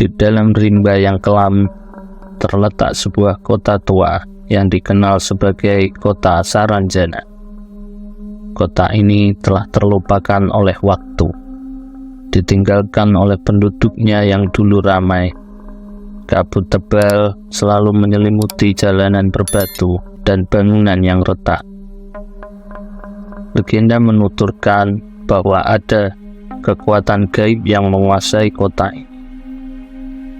Di dalam rimba yang kelam terletak sebuah kota tua yang dikenal sebagai kota Saranjana. Kota ini telah terlupakan oleh waktu, ditinggalkan oleh penduduknya yang dulu ramai. Kabut tebal selalu menyelimuti jalanan berbatu dan bangunan yang retak. Legenda menuturkan bahwa ada kekuatan gaib yang menguasai kota ini,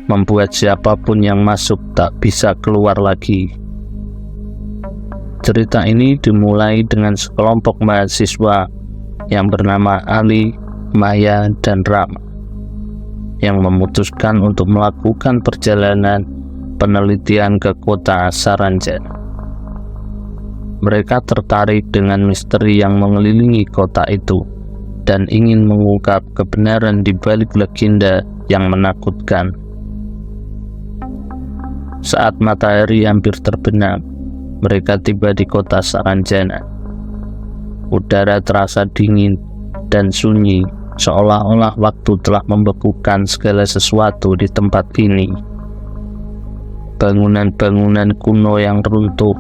membuat siapapun yang masuk tak bisa keluar lagi. Cerita ini dimulai dengan sekelompok mahasiswa yang bernama Ali, Maya, dan Rama yang memutuskan untuk melakukan perjalanan penelitian ke kota Saranjana. Mereka tertarik dengan misteri yang mengelilingi kota itu dan ingin mengungkap kebenaran di balik legenda yang menakutkan. Saat matahari hampir terbenam, mereka tiba di kota Saranjana. Udara terasa dingin dan sunyi, seolah-olah waktu telah membekukan segala sesuatu di tempat ini. Bangunan-bangunan kuno yang runtuh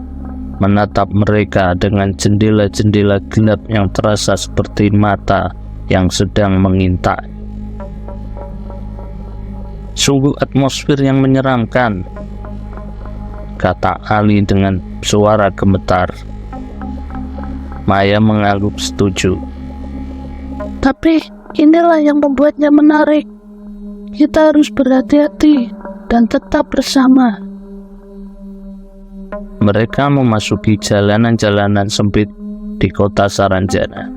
menatap mereka dengan jendela-jendela gelap yang terasa seperti mata yang sedang mengintai. Sungguh atmosfer yang menyeramkan, kata Ali dengan suara gemetar. Maya mengangguk setuju. Tapi inilah yang membuatnya menarik. Kita harus berhati-hati dan tetap bersama. Mereka memasuki jalanan-jalanan sempit di kota Saranjana,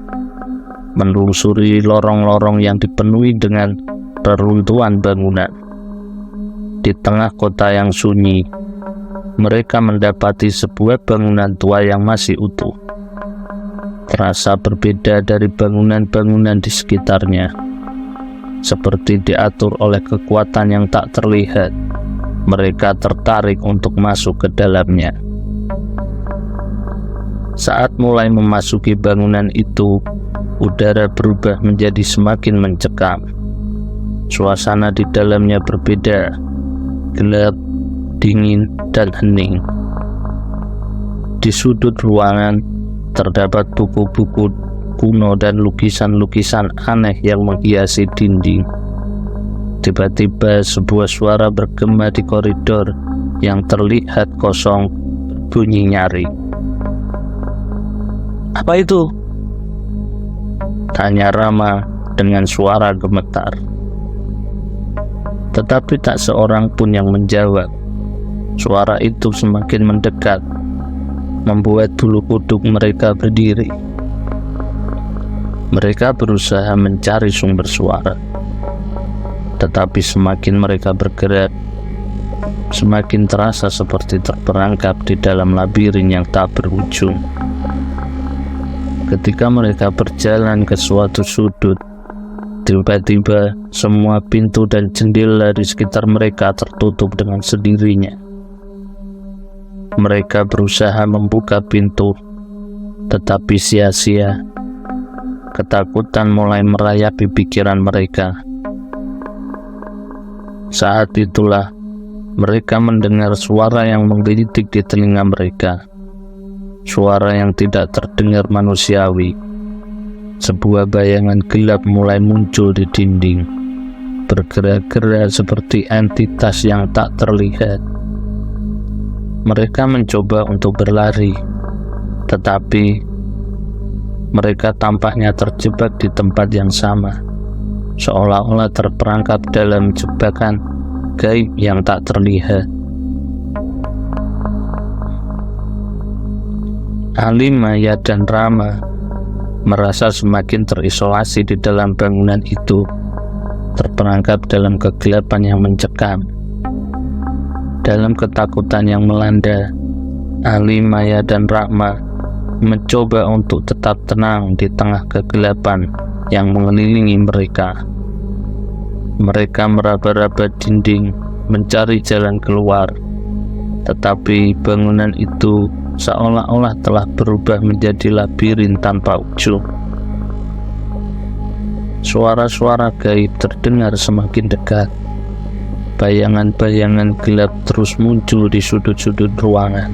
menelusuri lorong-lorong yang dipenuhi dengan reruntuhan bangunan. Di tengah kota yang sunyi, mereka mendapati sebuah bangunan tua yang masih utuh. Terasa berbeda dari bangunan-bangunan di sekitarnya, seperti diatur oleh kekuatan yang tak terlihat. Mereka tertarik untuk masuk ke dalamnya. Saat mulai memasuki bangunan itu, udara berubah menjadi semakin mencekam. Suasana di dalamnya berbeda, gelap, dingin, dan hening. Di sudut ruangan terdapat buku-buku kuno dan lukisan-lukisan aneh yang menghiasi dinding. Tiba-tiba sebuah suara bergema di koridor yang terlihat kosong berbunyi nyaring. Apa itu? Tanya Rama dengan suara gemetar. Tetapi tak seorang pun yang menjawab. Suara itu semakin mendekat, membuat bulu kuduk mereka berdiri. Mereka berusaha mencari sumber suara, tetapi semakin mereka bergerak, semakin terasa seperti terperangkap di dalam labirin yang tak berujung. Ketika mereka berjalan ke suatu sudut, tiba-tiba semua pintu dan jendela di sekitar mereka tertutup dengan sendirinya. Mereka berusaha membuka pintu, tetapi sia-sia. Ketakutan mulai merayapi pikiran mereka. Saat itulah mereka mendengar suara yang menggelitik di telinga mereka. Suara yang tidak terdengar manusiawi. Sebuah bayangan gelap mulai muncul di dinding, bergerak-gerak seperti entitas yang tak terlihat. Mereka mencoba untuk berlari, tetapi mereka tampaknya terjebak di tempat yang sama, seolah-olah terperangkap dalam jebakan gaib yang tak terlihat. Ali, Maya, dan Rama merasa semakin terisolasi di dalam bangunan itu, terperangkap dalam kegelapan yang mencekam. Dalam ketakutan yang melanda, Ali, Maya, dan Rama mencoba untuk tetap tenang di tengah kegelapan yang mengelilingi mereka. Mereka meraba-raba dinding, mencari jalan keluar, tetapi bangunan itu seolah-olah telah berubah menjadi labirin tanpa ujung. Suara-suara gaib terdengar semakin dekat. Bayangan-bayangan gelap terus muncul di sudut-sudut ruangan,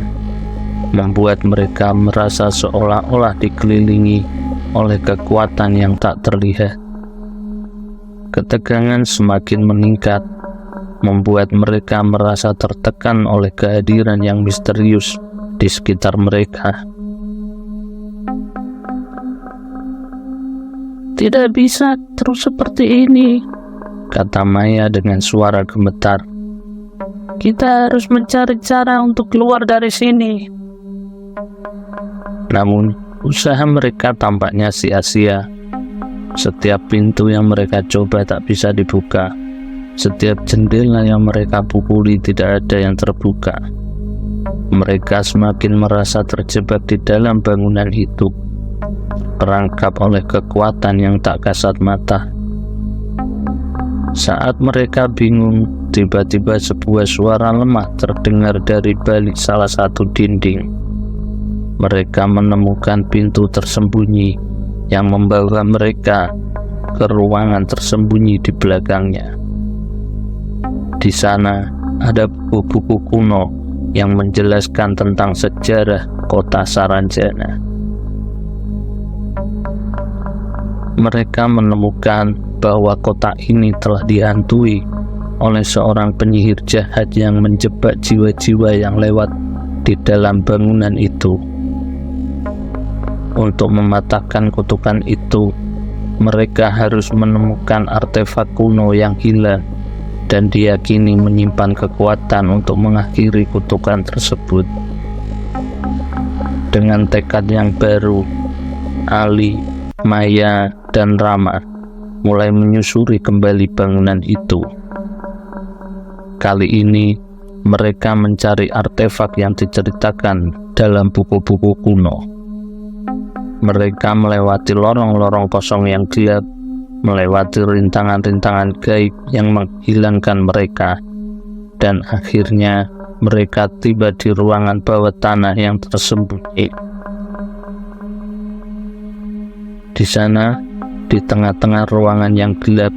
membuat mereka merasa seolah-olah dikelilingi oleh kekuatan yang tak terlihat. Ketegangan semakin meningkat, membuat mereka merasa tertekan oleh kehadiran yang misterius di sekitar mereka. Tidak bisa terus seperti ini, Kata Maya dengan suara gemetar. kita harus mencari cara untuk keluar dari sini. Namun, usaha mereka tampaknya sia-sia. Setiap pintu yang mereka coba tak bisa dibuka. Setiap jendela yang mereka pukuli tidak ada yang terbuka. Mereka semakin merasa terjebak di dalam bangunan itu, perangkap oleh kekuatan yang tak kasat mata. Saat mereka bingung, tiba-tiba sebuah suara lemah terdengar dari balik salah satu dinding. Mereka menemukan pintu tersembunyi yang membawa mereka ke ruangan tersembunyi di belakangnya. Di sana ada buku-buku kuno yang menjelaskan tentang sejarah kota Saranjana. Mereka menemukan bahwa kota ini telah dihantui oleh seorang penyihir jahat yang menjebak jiwa-jiwa yang lewat di dalam bangunan itu. Untuk mematahkan kutukan itu, mereka harus menemukan artefak kuno yang hilang dan diyakini menyimpan kekuatan untuk mengakhiri kutukan tersebut. Dengan tekad yang baru, Ali, Maya, dan Rama mulai menyusuri kembali bangunan itu. Kali ini, mereka mencari artefak yang diceritakan dalam buku-buku kuno. Mereka melewati lorong-lorong kosong yang gelap, melewati rintangan-rintangan gaib yang menghilangkan mereka, dan akhirnya mereka tiba di ruangan bawah tanah yang tersembunyi. Di sana, di tengah-tengah ruangan yang gelap,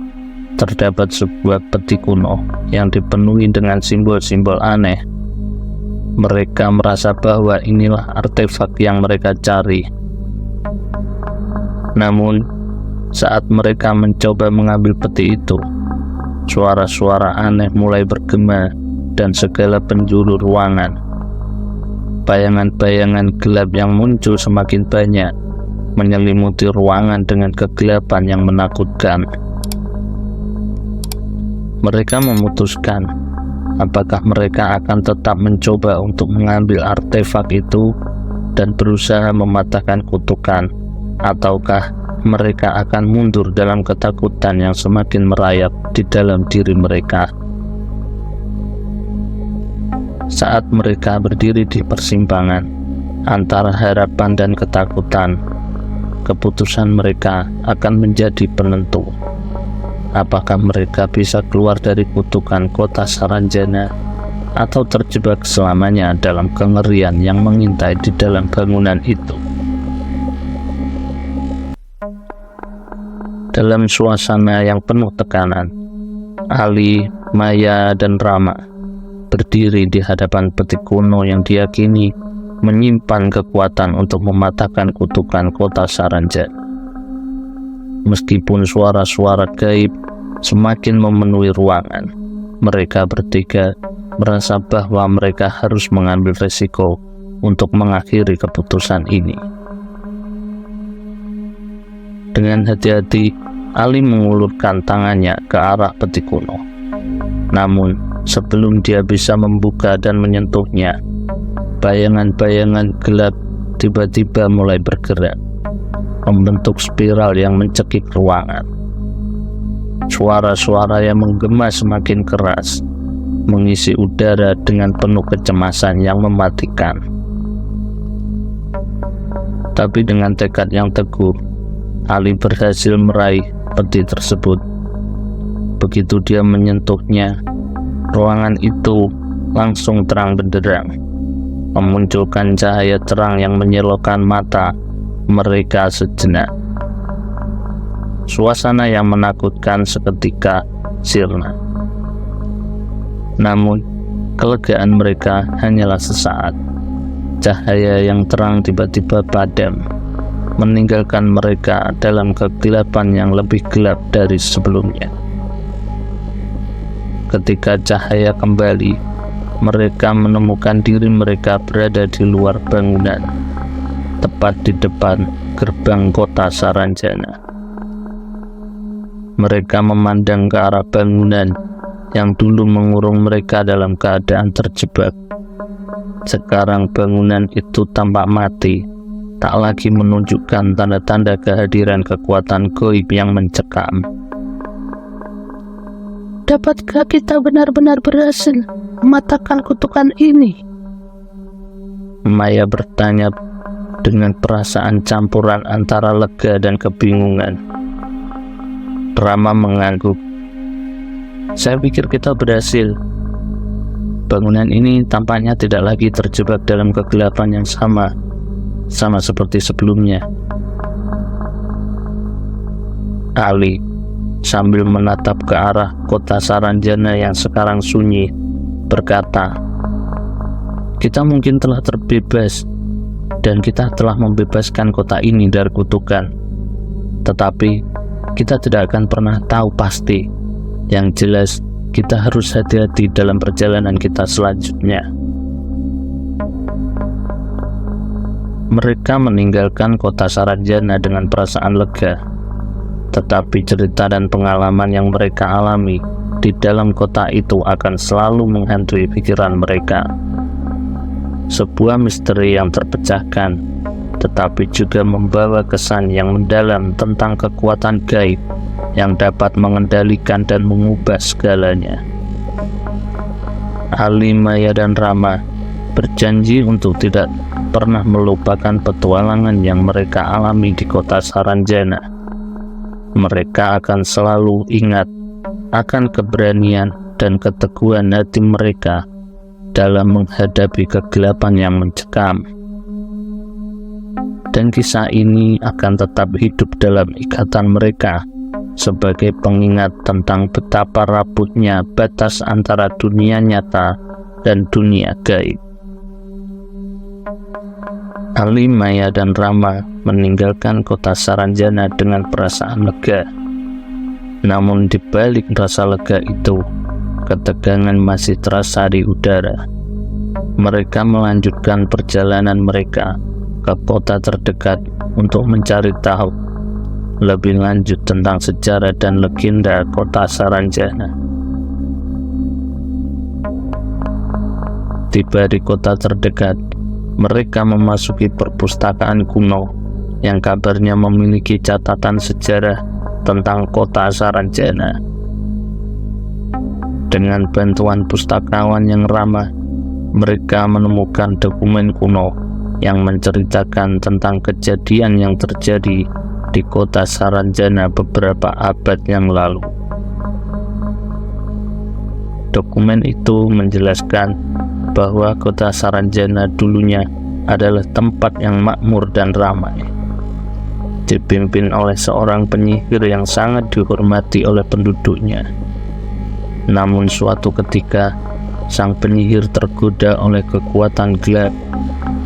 terdapat sebuah peti kuno yang dipenuhi dengan simbol-simbol aneh. Mereka merasa bahwa inilah artefak yang mereka cari. Namun, saat mereka mencoba mengambil peti itu, suara-suara aneh mulai bergema dan segala penjuru ruangan. Bayangan-bayangan gelap yang muncul semakin banyak, menyelimuti ruangan dengan kegelapan yang menakutkan. Mereka memutuskan apakah mereka akan tetap mencoba untuk mengambil artefak itu dan berusaha mematahkan kutukan, ataukah mereka akan mundur dalam ketakutan yang semakin merayap di dalam diri mereka. Saat mereka berdiri di persimpangan antara harapan dan ketakutan, keputusan mereka akan menjadi penentu. Apakah mereka bisa keluar dari kutukan kota Saranjana atau terjebak selamanya dalam kengerian yang mengintai di dalam bangunan itu? Dalam suasana yang penuh tekanan, Ali, Maya, dan Rama berdiri di hadapan peti kuno yang diyakini menyimpan kekuatan untuk mematahkan kutukan kota Saranjana. Meskipun suara-suara gaib semakin memenuhi ruangan, mereka bertiga merasa bahwa mereka harus mengambil resiko untuk mengakhiri keputusan ini. Dengan hati-hati, Ali mengulurkan tangannya ke arah peti kuno. Namun, sebelum dia bisa membuka dan menyentuhnya, bayangan-bayangan gelap tiba-tiba mulai bergerak, membentuk spiral yang mencekik ruangan. Suara-suara yang menggema semakin keras, mengisi udara dengan penuh kecemasan yang mematikan. Tapi dengan tekad yang teguh, Ali berhasil meraih peti tersebut. Begitu dia menyentuhnya, ruangan itu langsung terang benderang, memunculkan cahaya terang yang menyilaukan mata mereka sejenak. Suasana yang menakutkan seketika sirna. Namun, kelegaan mereka hanyalah sesaat. Cahaya yang terang tiba-tiba padam, meninggalkan mereka dalam kegelapan yang lebih gelap dari sebelumnya. Ketika cahaya kembali, mereka menemukan diri mereka berada di luar bangunan, tepat di depan gerbang kota Saranjana. Mereka memandang ke arah bangunan yang dulu mengurung mereka dalam keadaan terjebak. Sekarang bangunan itu tampak mati, tak lagi menunjukkan tanda-tanda kehadiran kekuatan gaib yang mencekam. Dapatkah kita benar-benar berhasil mematahkan kutukan ini? Maya bertanya dengan perasaan campuran antara lega dan kebingungan. Rama mengangguk. Saya pikir kita berhasil. Bangunan ini tampaknya tidak lagi terjebak dalam kegelapan yang sama seperti sebelumnya. Ali sambil menatap ke arah kota Saranjana yang sekarang sunyi berkata, kita mungkin telah terbebas dan kita telah membebaskan kota ini dari kutukan. Tetapi kita tidak akan pernah tahu pasti. Yang jelas, kita harus hati-hati dalam perjalanan kita selanjutnya. Mereka meninggalkan kota Saranjana dengan perasaan lega. Tetapi cerita dan pengalaman yang mereka alami di dalam kota itu akan selalu menghantui pikiran mereka. Sebuah misteri yang terpecahkan, tetapi juga membawa kesan yang mendalam tentang kekuatan gaib yang dapat mengendalikan dan mengubah segalanya. Ali, Maya, dan Rama berjanji untuk tidak pernah melupakan petualangan yang mereka alami di kota Saranjana. Mereka akan selalu ingat akan keberanian dan keteguhan hati mereka dalam menghadapi kegelapan yang mencekam. Dan kisah ini akan tetap hidup dalam ikatan mereka sebagai pengingat tentang betapa rapuhnya batas antara dunia nyata dan dunia gaib. Ali, Maya, dan Rama meninggalkan kota Saranjana dengan perasaan lega. Namun di balik rasa lega itu, ketegangan masih terasa di udara. Mereka melanjutkan perjalanan mereka ke kota terdekat untuk mencari tahu lebih lanjut tentang sejarah dan legenda kota Saranjana. Tiba di kota terdekat, mereka memasuki perpustakaan kuno yang kabarnya memiliki catatan sejarah tentang kota Saranjana. Dengan bantuan pustakawan yang ramah, mereka menemukan dokumen kuno yang menceritakan tentang kejadian yang terjadi di kota Saranjana beberapa abad yang lalu. Dokumen itu menjelaskan bahwa kota Saranjana dulunya adalah tempat yang makmur dan ramai, dipimpin oleh seorang penyihir yang sangat dihormati oleh penduduknya. Namun suatu ketika, sang penyihir tergoda oleh kekuatan gelap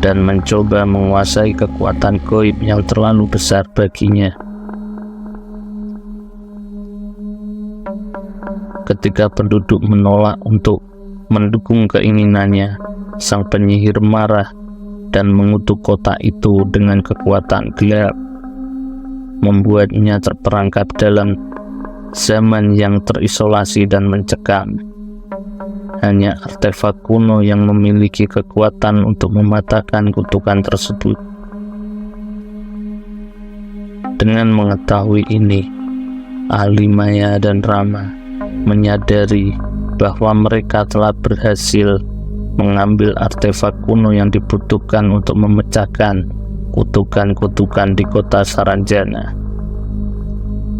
dan mencoba menguasai kekuatan gaib yang terlalu besar baginya. Ketika penduduk menolak untuk mendukung keinginannya, sang penyihir marah dan mengutuk kota itu dengan kekuatan gelap, membuatnya terperangkap dalam zaman yang terisolasi dan mencekam. Hanya artefak kuno yang memiliki kekuatan untuk mematahkan kutukan tersebut. Dengan mengetahui ini, Ali, Maya, dan Rama menyadari bahwa mereka telah berhasil mengambil artefak kuno yang dibutuhkan untuk memecahkan kutukan-kutukan di kota Saranjana.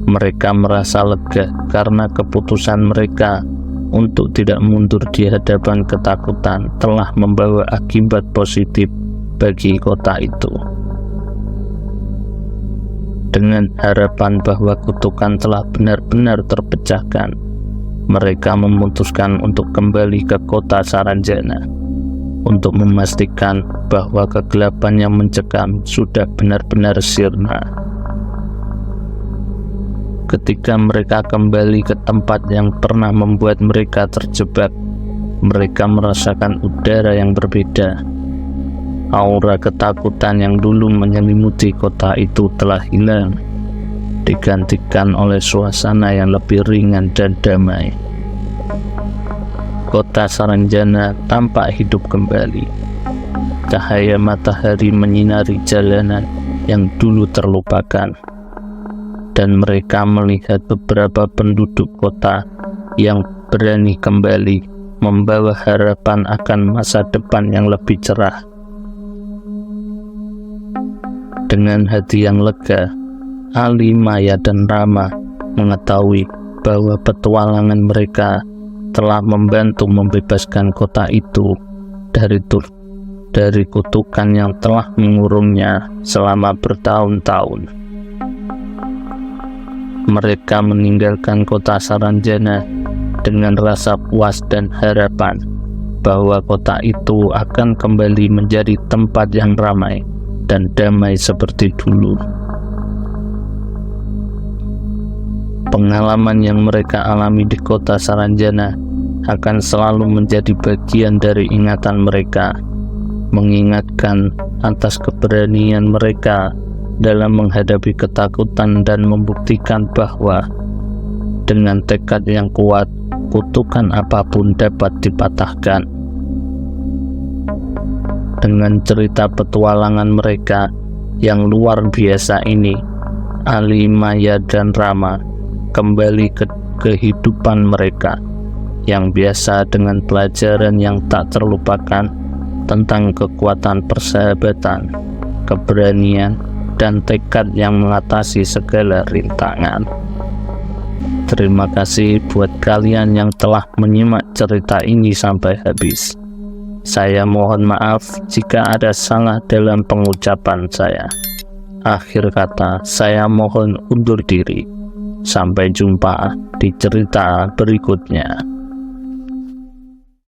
Mereka merasa lega karena keputusan mereka untuk tidak mundur di hadapan ketakutan telah membawa akibat positif bagi kota itu. Dengan harapan bahwa kutukan telah benar-benar terpecahkan, mereka memutuskan untuk kembali ke kota Saranjana untuk memastikan bahwa kegelapan yang mencekam sudah benar-benar sirna. Ketika mereka kembali ke tempat yang pernah membuat mereka terjebak, mereka merasakan udara yang berbeda. Aura ketakutan yang dulu menyelimuti kota itu telah hilang, digantikan oleh suasana yang lebih ringan dan damai. Kota Saranjana tampak hidup kembali. Cahaya matahari menyinari jalanan yang dulu terlupakan, dan mereka melihat beberapa penduduk kota yang berani kembali membawa harapan akan masa depan yang lebih cerah. Dengan hati yang lega, Ali, Maya, dan Rama mengetahui bahwa petualangan mereka telah membantu membebaskan kota itu dari kutukan yang telah mengurungnya selama bertahun-tahun. Mereka meninggalkan kota Saranjana dengan rasa puas dan harapan bahwa kota itu akan kembali menjadi tempat yang ramai dan damai seperti dulu. Pengalaman yang mereka alami di kota Saranjana akan selalu menjadi bagian dari ingatan mereka, mengingatkan atas keberanian mereka dalam menghadapi ketakutan dan membuktikan bahwa dengan tekad yang kuat, kutukan apapun dapat dipatahkan. Dengan cerita petualangan mereka yang luar biasa ini, Ali, Maya, dan Rama kembali ke kehidupan mereka yang biasa dengan pelajaran yang tak terlupakan tentang kekuatan persahabatan, keberanian, dan tekad yang mengatasi segala rintangan. Terima kasih buat kalian yang telah menyimak cerita ini sampai habis. Saya mohon maaf jika ada salah dalam pengucapan saya. Akhir kata, saya mohon undur diri. Sampai jumpa di cerita berikutnya.